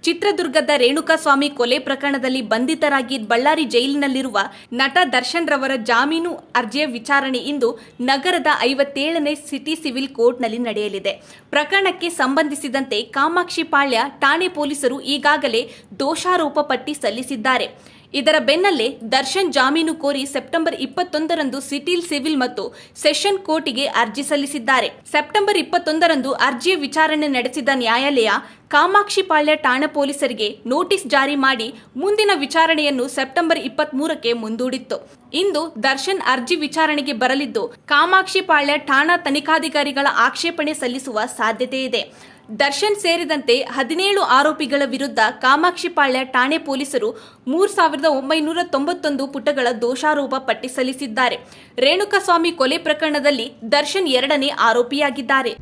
ಚಿತ್ರದುರ್ಗದ ರೇಣುಕಾಸ್ವಾಮಿ ಕೊಲೆ ಪ್ರಕರಣದಲ್ಲಿ ಬಂಧಿತರಾಗಿ ಬಳ್ಳಾರಿ ಜೈಲಿನಲ್ಲಿರುವ ನಟ ದರ್ಶನ್ ರವರ ಜಾಮೀನು ಅರ್ಜಿಯ ವಿಚಾರಣೆ ಇಂದು ನಗರದ 57ನೇ ಸಿಟಿ ಸಿವಿಲ್ ಕೋರ್ಟ್ನಲ್ಲಿ ನಡೆಯಲಿದೆ. ಪ್ರಕರಣಕ್ಕೆ ಸಂಬಂಧಿಸಿದಂತೆ ಕಾಮಾಕ್ಷಿಪಾಳ್ಯ ಠಾಣೆ ಪೊಲೀಸರು ಈಗಾಗಲೇ ದೋಷಾರೋಪ ಪಟ್ಟಿ ಸಲ್ಲಿಸಿದ್ದಾರೆ. ಇದರ ಬೆನ್ನಲ್ಲೇ ದರ್ಶನ್ ಜಾಮೀನು ಕೋರಿ ಸೆಪ್ಟೆಂಬರ್ 21ರಂದು ಸಿಟಿ ಸಿವಿಲ್ ಮತ್ತು ಸೆಷನ್ ಕೋರ್ಟಿಗೆ ಅರ್ಜಿ ಸಲ್ಲಿಸಿದ್ದಾರೆ. ಸೆಪ್ಟೆಂಬರ್ 21ರಂದು ಅರ್ಜಿಯ ವಿಚಾರಣೆ ನಡೆಸಿದ ನ್ಯಾಯಾಲಯ ಕಾಮಾಕ್ಷಿಪಾಳ್ಯ ಠಾಣೆ ಪೊಲೀಸರಿಗೆ ನೋಟಿಸ್ ಜಾರಿ ಮಾಡಿ ಮುಂದಿನ ವಿಚಾರಣೆಯನ್ನು ಸೆಪ್ಟೆಂಬರ್ 23ಕ್ಕೆ ಮುಂದೂಡಿತ್ತು. ಇಂದು ದರ್ಶನ್ ಅರ್ಜಿ ವಿಚಾರಣೆಗೆ ಬರಲಿದ್ದು, ಕಾಮಾಕ್ಷಿಪಾಳ್ಯ ಠಾಣಾ ತನಿಖಾಧಿಕಾರಿಗಳ ಆಕ್ಷೇಪಣೆ ಸಲ್ಲಿಸುವ ಸಾಧ್ಯತೆ ಇದೆ. ದರ್ಶನ್ ಸೇರಿದಂತೆ 17 ಆರೋಪಿಗಳ ವಿರುದ್ಧ ಕಾಮಾಕ್ಷಿಪಾಳ್ಯ ಠಾಣೆ ಪೊಲೀಸರು 3991 ಪುಟಗಳ ದೋಷಾರೋಪ ಪಟ್ಟಿ ಸಲ್ಲಿಸಿದ್ದಾರೆ. ರೇಣುಕಾಸ್ವಾಮಿ ಕೊಲೆ ಪ್ರಕರಣದಲ್ಲಿ ದರ್ಶನ್ 2ನೇ ಆರೋಪಿಯಾಗಿದ್ದಾರೆ.